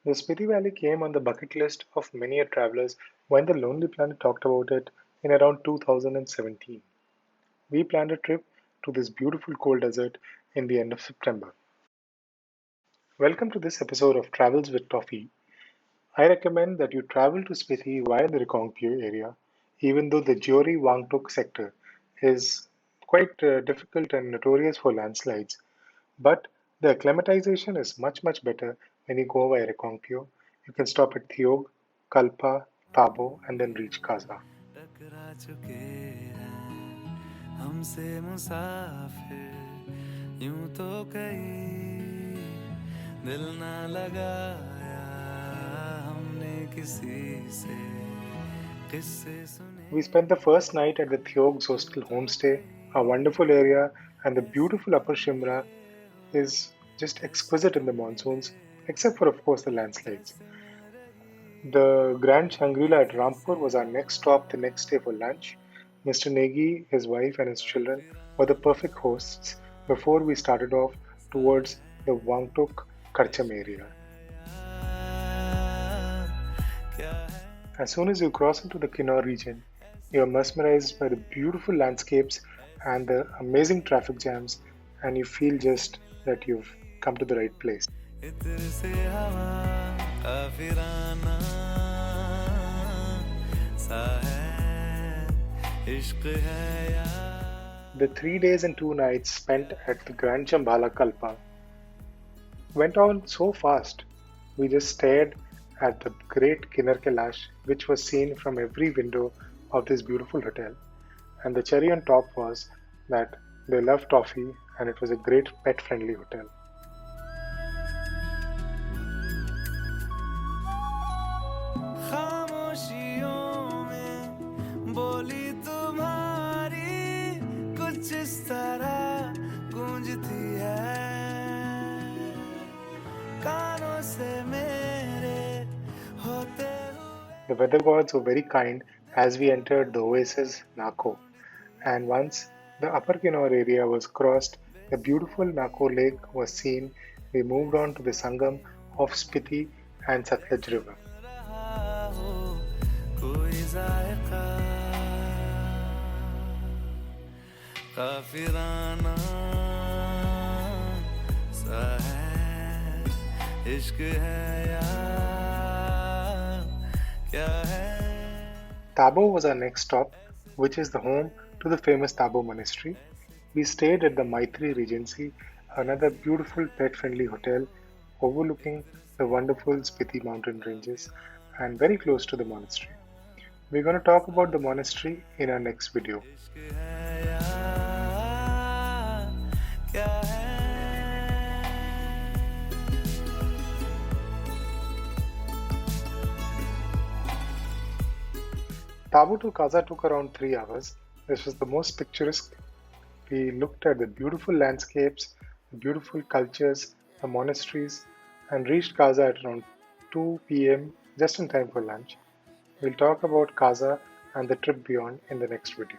The Spiti Valley came on the bucket list of many a travelers when the Lonely Planet talked about it in around 2017. We planned a trip to this beautiful cold desert in the end of September. Welcome to this episode of Travels with Toffee. I recommend that you travel to Spiti via the Rekongpio area, even though the Jori Wangtuk sector is quite difficult and notorious for landslides. But the acclimatization is much better when you go via Rekongpio. You can stop at Thiog, Kalpa, Tabo, and then reach Kaza. टकरा चुके हैं हमसे मुसाफिर यूं तो कहीं दिल ना लगाया हमने किसी से किस्से सुने. We spent the first night at the Thiog's Hostel homestay, a wonderful area, and the beautiful Upper Shimra is just exquisite in the monsoons, except for, of course, the landslides. The Grand Shangri-La at Rampur was our next stop the next day for lunch. Mr. Negi, his wife, and his children were the perfect hosts before we started off towards the Wangtuk Karcham area. As soon as you cross into the Kinnaur region, you are mesmerized by the beautiful landscapes and the amazing traffic jams, and you feel just that you've come to the right place. इत्र से हवा काफिराना सा है इश्क है यार. The 3 days and 2 nights spent at the Grand Chambala Kalpa went on so fast. We just stared at the great Kinnar Kailash, which was seen from every window of this beautiful hotel. And the cherry on top was that they love toffee and it was a great pet friendly hotel. खामोशियों में बोली तुम्हारी कुछ इस तरह गूंजती है कानों से मेरे होते हुए. The weather gods were very kind as we entered the oasis Nako. And once the upper Kinnaur area was crossed, the beautiful Nako lake was seen. We moved on to the Sangam of Spiti and Satluj River. रहा हो कोई जायका काफिराना सा है इश्क है यार क्या है. Tabo was our next stop, which is the home to the famous Tabo monastery. We stayed at the Maitri Regency, another beautiful pet friendly hotel overlooking the wonderful Spiti mountain ranges and very close to the monastery. We're going to talk about the monastery in our next video. इश्क है यार क्या है. Tabo to Kaza took around 3 hours. This was the most picturesque. We looked at the beautiful landscapes, the beautiful cultures, the monasteries, and reached Kaza at around 2 p.m. just in time for lunch. We'll talk about Kaza and the trip beyond in the next video.